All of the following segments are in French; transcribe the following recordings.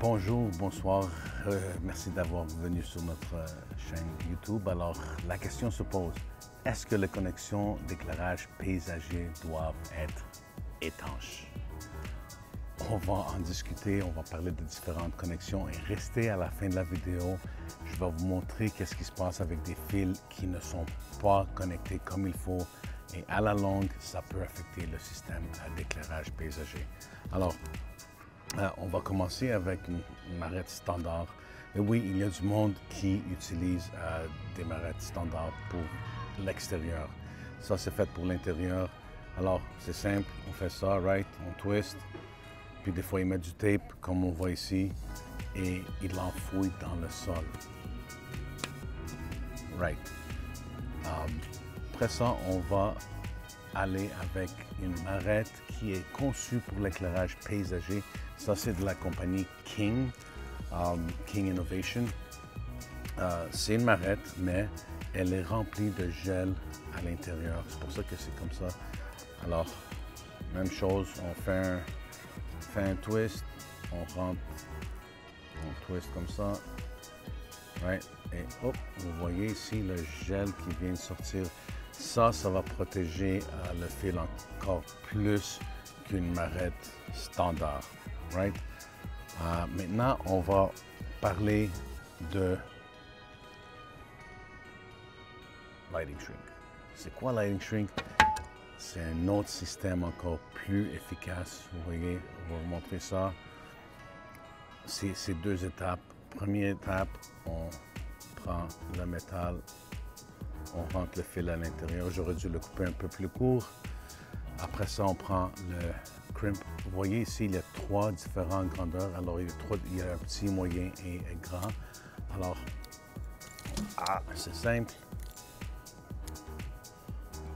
Bonjour, bonsoir, merci d'avoir venu sur notre chaîne YouTube. Alors, la question se pose, est-ce que les connexions d'éclairage paysager doivent être étanches? On va en discuter, on va parler de différentes connexions et restez à la fin de la vidéo. Je vais vous montrer qu'est-ce qui se passe avec des fils qui ne sont pas connectés comme il faut et à la longue, ça peut affecter le système d'éclairage paysager. Alors, on va commencer avec une marrette standard. Et oui, il y a du monde qui utilise des marrettes standards pour l'extérieur. Ça, c'est fait pour l'intérieur. Alors, c'est simple, on fait ça, right? On twist. Puis des fois, il met du tape, comme on voit ici, et il l'enfouit dans le sol. Right. Après ça, on va aller avec une marrette qui est conçue pour l'éclairage paysager. Ça, c'est de la compagnie King, King Innovation. C'est une marrette, mais elle est remplie de gel à l'intérieur. C'est pour ça que c'est comme ça. Alors, même chose, on fait un twist, on rentre, on twist comme ça. Right? Et hop, vous voyez ici le gel qui vient de sortir. Ça va protéger le fil encore plus qu'une marrette standard. Right? Maintenant, on va parler de Lighting Shrink. C'est quoi Lighting Shrink? C'est un autre système encore plus efficace. Vous voyez, on va vous montrer ça. C'est deux étapes. Première étape, on prend le métal, on rentre le fil à l'intérieur. J'aurais dû le couper un peu plus court. Après ça, on prend le crimp. Vous voyez ici, il y a trois différentes grandeurs. Alors, il y a un petit, moyen et grand. Alors, c'est simple.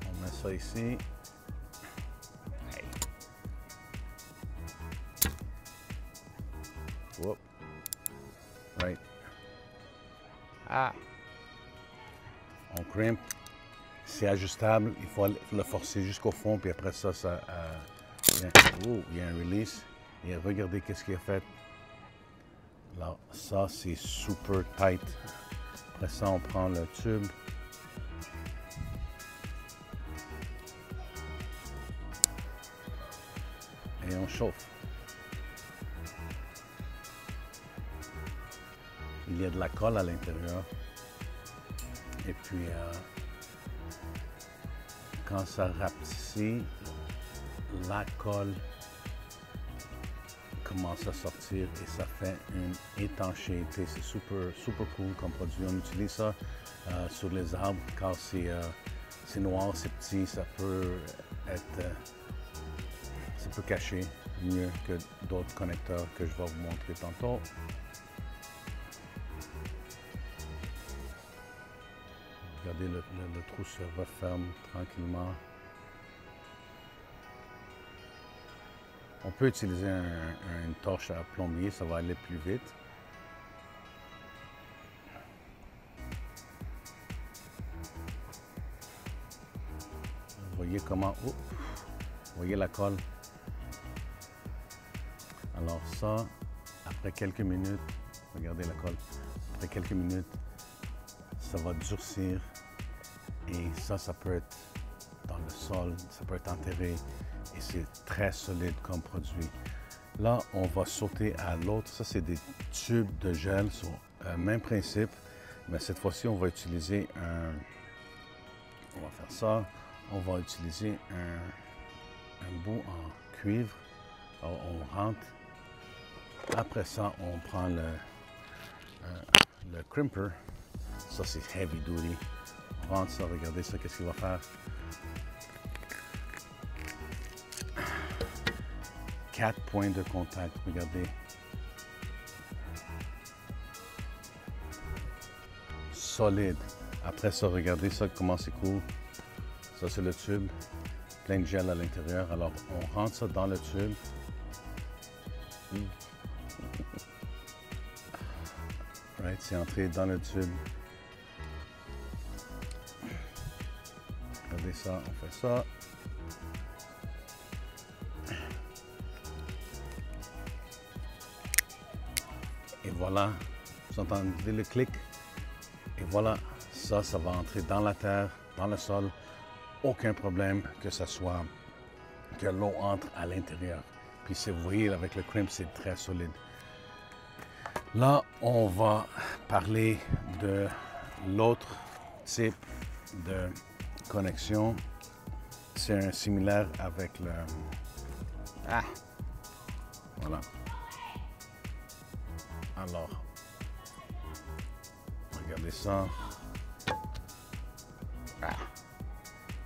On met ça ici. Whoop. Right. On crimp. C'est ajustable. Il faut le forcer jusqu'au fond. Puis après ça, il y a un release. Et regardez qu'est-ce qu'il a fait. Alors, ça, c'est super tight. Après ça, on prend le tube. Et on chauffe. Il y a de la colle à l'intérieur. Et puis, quand ça rapetit, la colle commence à sortir et ça fait une étanchéité. C'est super cool comme produit. On utilise ça sur les arbres car c'est noir, c'est petit, ça peut cacher mieux que d'autres connecteurs que je vais vous montrer tantôt. Regardez, le trou se referme tranquillement. On peut utiliser une torche à plombier, ça va aller plus vite. Vous voyez comment... vous voyez la colle? Alors ça, après quelques minutes, regardez la colle, après quelques minutes, ça va durcir et ça peut être dans le sol, ça peut être enterré et c'est très solide comme produit. Là, on va sauter à l'autre. Ça, c'est des tubes de gel, même principe, mais cette fois-ci, on va utiliser on va faire ça, on va utiliser un bout en cuivre. Alors, on rentre. Après ça, on prend le crimper. Ça, c'est heavy duty. On rentre ça, regardez ça, qu'est-ce qu'il va faire. 4 points de contact, regardez. Solide. Après ça, regardez ça, comment c'est cool. Ça, c'est le tube. Plein de gel à l'intérieur. Alors, on rentre ça dans le tube. Right, c'est entré dans le tube. Regardez ça, on fait ça. Et voilà, vous entendez le clic. Et voilà, ça va entrer dans la terre, dans le sol. Aucun problème que ce soit que l'eau entre à l'intérieur. Puis si vous voyez avec le crimp, c'est très solide. Là, on va parler de l'autre type de connexion. C'est un similaire avec le... Ah! Voilà. Alors, regardez ça. Ah!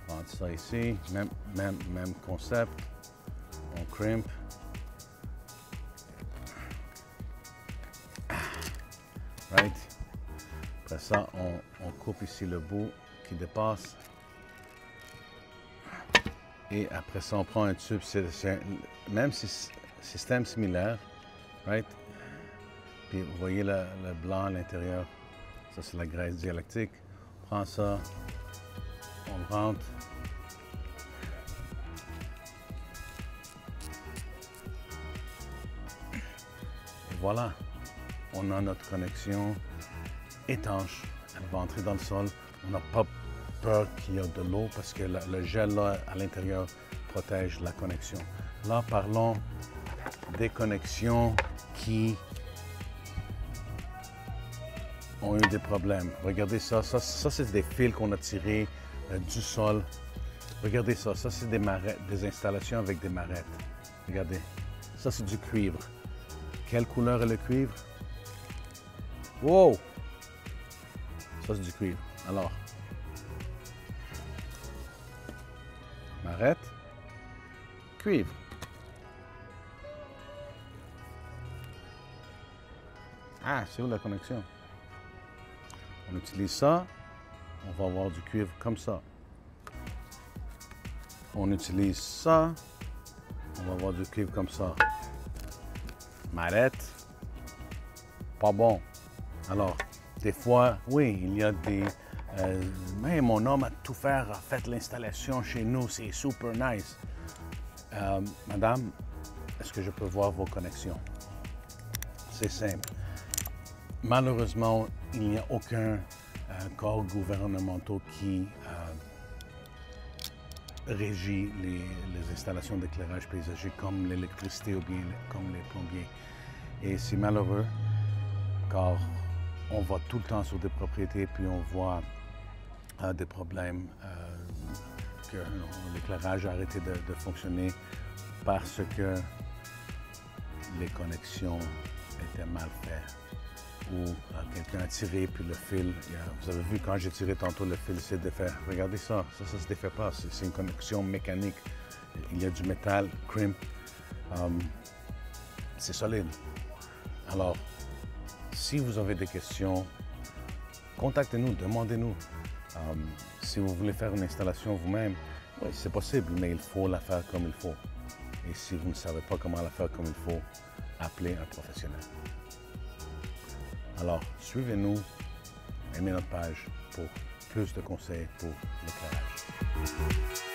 On rentre ça ici. Même concept. On crimp. Right? Après ça, on coupe ici le bout qui dépasse. Et après ça, on prend un tube. Même système similaire. Right? Puis vous voyez le blanc à l'intérieur. Ça, c'est la graisse dialectique. On prend ça. On le rentre. Et voilà. On a notre connexion étanche. Elle va entrer dans le sol. On n'a pas peur qu'il y ait de l'eau parce que le gel là, à l'intérieur protège la connexion. Là, parlons des connexions qui ont eu des problèmes. Regardez ça. Ça c'est des fils qu'on a tirés du sol. Regardez ça. Ça, c'est des installations avec des marettes. Regardez. Ça, c'est du cuivre. Quelle couleur est le cuivre? Wow! Ça, c'est du cuivre. Alors, marette, cuivre. Ah, c'est où la connexion? On utilise ça, on va avoir du cuivre comme ça. On utilise ça, on va avoir du cuivre comme ça. Marette, pas bon. Alors, des fois, oui, il y a des... mais mon homme a tout fait, a fait l'installation chez nous, c'est super nice. Madame, est-ce que je peux voir vos connexions? C'est simple. Malheureusement, il n'y a aucun corps gouvernemental qui régit les installations d'éclairage paysager comme l'électricité ou bien comme les plombiers. Et c'est malheureux car on va tout le temps sur des propriétés puis on voit des problèmes que l'éclairage a arrêté de fonctionner parce que les connexions étaient mal faites ou quelqu'un a tiré puis le fil, vous avez vu quand j'ai tiré tantôt le fil s'est défait. Regardez ça, ça se défait pas, c'est une connexion mécanique. Il y a du métal, crimp, c'est solide. Alors, si vous avez des questions, contactez-nous, demandez-nous. Si vous voulez faire une installation vous-même, oui, c'est possible, mais il faut la faire comme il faut. Et si vous ne savez pas comment la faire comme il faut, appelez un professionnel. Alors, suivez-nous, aimez notre page pour plus de conseils pour l'éclairage.